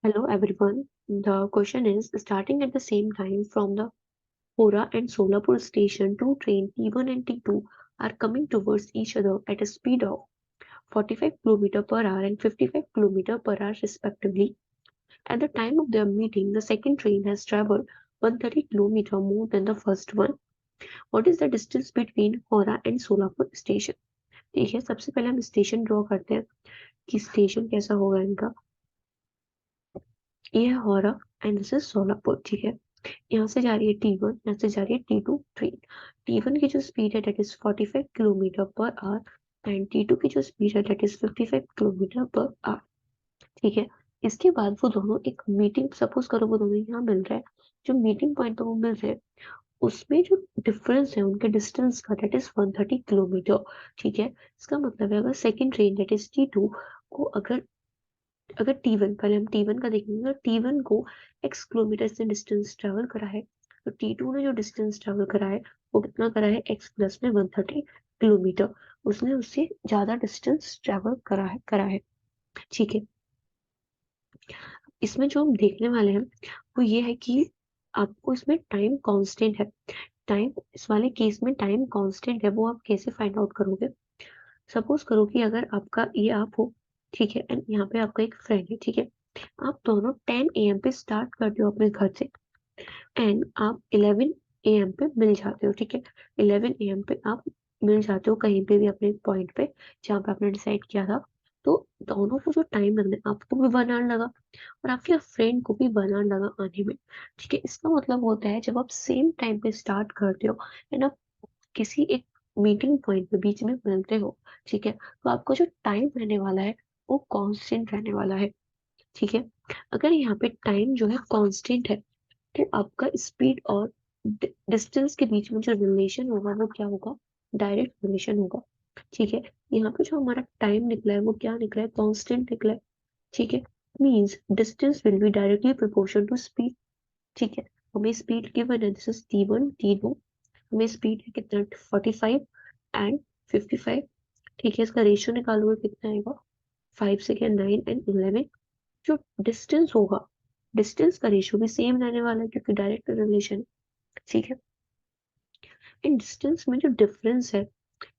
Hello everyone. The question is starting at the same time from the Hora and Solapur station, two trains T1 and T2 are coming towards each other at a speed of 45 km per hour and 55 km per hour respectively. At the time of their meeting, the second train has traveled 130 km more than the first one. What is the distance between Hora and Solapur station? देखिए सबसे पहले हम station draw करते हैं कि station कैसा होगा इनका। ये है Howrah and this is Solapur. ठीक है, यहाँ से जा रही है T1, यहाँ से जा रही है T2 ट्रेन। T1 की जो स्पीड है that is 45 kilometre per hour and T2 की जो स्पीड है that is 55 kilometre per hour. ठीक है, इसके बाद वो दोनों एक मीटिंग, सपोज करो वो दोनों यहाँ मिल रहे हैं, जो मीटिंग पॉइंट पे वो मिल रहे हैं उसमें जो डिफरेंस है उनके डिस्टेंस का दैट इज 130 किलोमीटर। ठीक है, इसका मतलब है अगर second train that is T2 को अगर अगर T1, पहले हम T1 का देखेंगे, अगर T1 को x किलोमीटर से डिस्टेंस ट्रेवल करा है तो T2 ने जो डिस्टेंस ट्रेवल करा है वो कितना करा है, x प्लस में 130 किलोमीटर। उसने उससे ज्यादा डिस्टेंस ट्रेवल करा है। ठीक है, इसमें जो हम देखने वाले हैं वो ये है कि आपको इसमें टाइम कांस्टेंट है। टाइम, इस वाले केस में टाइम कांस्टेंट है, वो आप कैसे फाइंड आउट करोगे। सपोज करो कि अगर आपका ये आप हो, ठीक है, एंड यहाँ पे आपका एक फ्रेंड है। ठीक है, आप दोनों 10 AM पे स्टार्ट करते हो अपने घर से एंड आप 11 AM पे मिल जाते हो। ठीक है, 11 AM पे आप मिल जाते हो कहीं पे भी अपने पॉइंट पे जहाँ पे आपने डिसाइड किया था। तो दोनों को जो टाइम लगना है, आपको भी 1 आवर लगा और आपके फ्रेंड को भी 1 आवर लगा आने में। ठीक है, इसका मतलब होता है जब आप सेम टाइम पे स्टार्ट करते हो एंड आप किसी एक मीटिंग पॉइंट पे बीच में मिलते हो, ठीक है, तो आपका जो टाइम रहने वाला है वो कांस्टेंट रहने वाला है। ठीक है, अगर यहाँ पे टाइम जो है कांस्टेंट है तो आपका स्पीड और डिस्टेंस के बीच में जो रिलेशन होगा वो क्या होगा, डायरेक्ट रिलेशन होगा। ठीक है, यहाँ पे जो हमारा टाइम निकला है वो क्या निकला है, कांस्टेंट निकला है। ठीक है, means distance will be directly proportional to speed. ठीक है, हमें स्पीड गिवन है, दिस इज T1 T2। हमें स्पीड है कितना, 45 एंड 55। ठीक है, इसका रेशियो निकालोगे कितना आएगा, 5 सेकेंड 9 एंड 11। जो डिस्टेंस होगा, डिस्टेंस का रेशियो भी सेम रहने वाला है क्योंकि डायरेक्ट रिलेशन है। ठीक है, इन डिस्टेंस में जो डिफरेंस है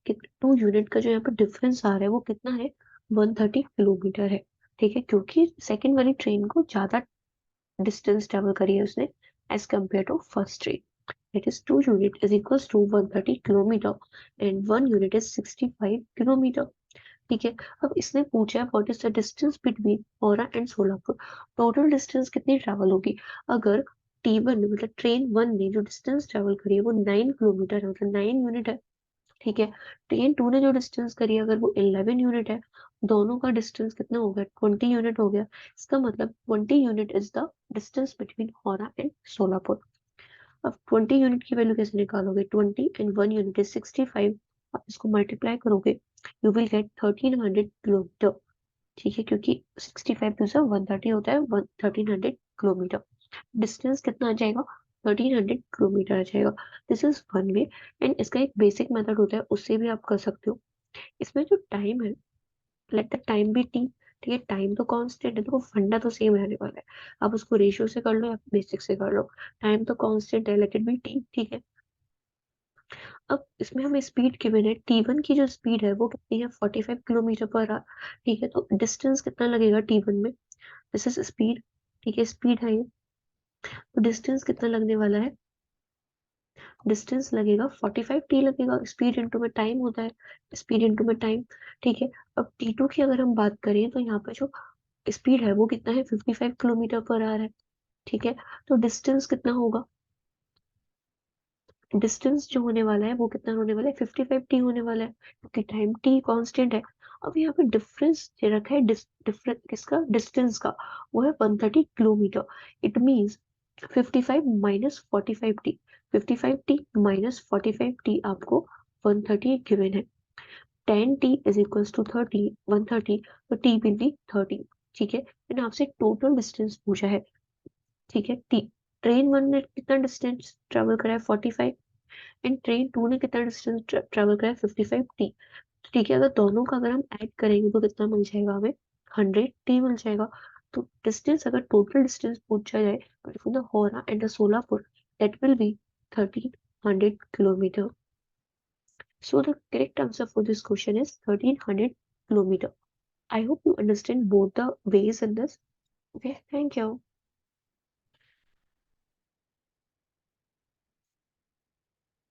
कि 2 यूनिट का जो यहाँ पर डिफरेंस आ रहा है वो कितना है, 130 किलोमीटर है। ठीक है, क्योंकि सेकंड वाली ट्रेन को ज्यादा डिस्टेंस ट्रेवल करी है उसने as compare to first train. That is 2 unit is equals to 130 kilometre and 1 unit is 65 kilometre. ठीक है, अब इसने पूछा है what is the distance between औरा एंड सोलापुर। टोटल डिस्टेंस कितनी ट्रेवल होगी, अगर T1 मतलब ट्रेन 1 ने जो डिस्टेंस ट्रेवल करी है वो 9 किलोमीटर है, मतलब 9 यूनिट है। ठीक है, ट्रेन 2 ने जो डिस्टेंस करी है अगर वो 11 यूनिट है, दोनों का डिस्टेंस कितना हो गया, 20 यूनिट हो गया। इसका मतलब 20 unit is the distance between Howrah and Solapur. अब 20 यूनिट की वैल्यू कैसे निकालोगे, 20 एंड 1 यूनिट इज 65। आप इसको मल्टीप्लाई करोगे यू विल गेट 1300 किलोमीटर। ठीक है, क्योंकि 65 टू से 130 होता है 1300 किलोमीटर। डिस्टेंस कितना आ जाएगा, 1300 किलोमीटर आ जाएगा। This is one way and इसका एक बेसिक मेथड होता है, उससे भी आप कर सकते हो। इसमें जो टाइम है, let the time be T. ठीक है, टाइम तो कांस्टेंट है, तो फंडा तो सेम रहने वाला है। आप उसको रेशियो से कर लो या बेसिक से कर लो, टाइम तो कांस्टेंट है, लेट इट बी टी। ठीक है, अब इसमें हमें स्पीड गिवन है, T1 की जो स्पीड है वो कितनी है, 45 किलोमीटर पर आवर। ठीक है, तो डिस्टेंस कितना लगेगा T1 में, दिस इज स्पीड। ठीक है, स्पीड है ये, तो डिस्टेंस कितना लगने वाला है, डिस्टेंस लगेगा 45T लगेगा। स्पीड इंटू में टाइम होता है, स्पीड इंटू में टाइम। ठीक है, अब T2 की अगर हम बात करें तो यहाँ पे जो स्पीड है वो कितना है, 55 किलोमीटर पर आवर है। ठीक है, तो डिस्टेंस कितना होगा, डिस्टेंस जो होने वाला है वो कितना होने वाला है, 55T होने वाला है क्योंकि टाइम T कांस्टेंट है। अब यहाँ पे डिफरेंस दे रखा है, डिफरेंस किसका, डिस्टेंस का, वो है 130 kilometre. It means 55 minus 45T, 55T minus 45T आपको 130 गिवन है। 10T इज इक्वल्स टू 30, 130, तो T विल बी 30। ठीक है, मैंने आपसे टोटल डिस्टेंस पूछा है। ठीक है, टी, ट्रेन 1 ने कितना डिस्टेंस ट्रेवल करा है, 45, एंड ट्रेन 2 ने कितना डिस्टेंस ट्रेवल करा है, 55T। ठीक है, अगर दोनों का अगर हम ऐड करेंगे तो कितना मिल जाएगा हमें, 100T मिल जाएगा। तो डिस्टेंस अगर टोटल डिस्टेंस पूछा जाए बिटवीन द होरा and the Solapur, that will be 1300 kilometre. So the correct answer for this question is 1300 kilometer. I hope you understand both the ways in this. Okay, thank you.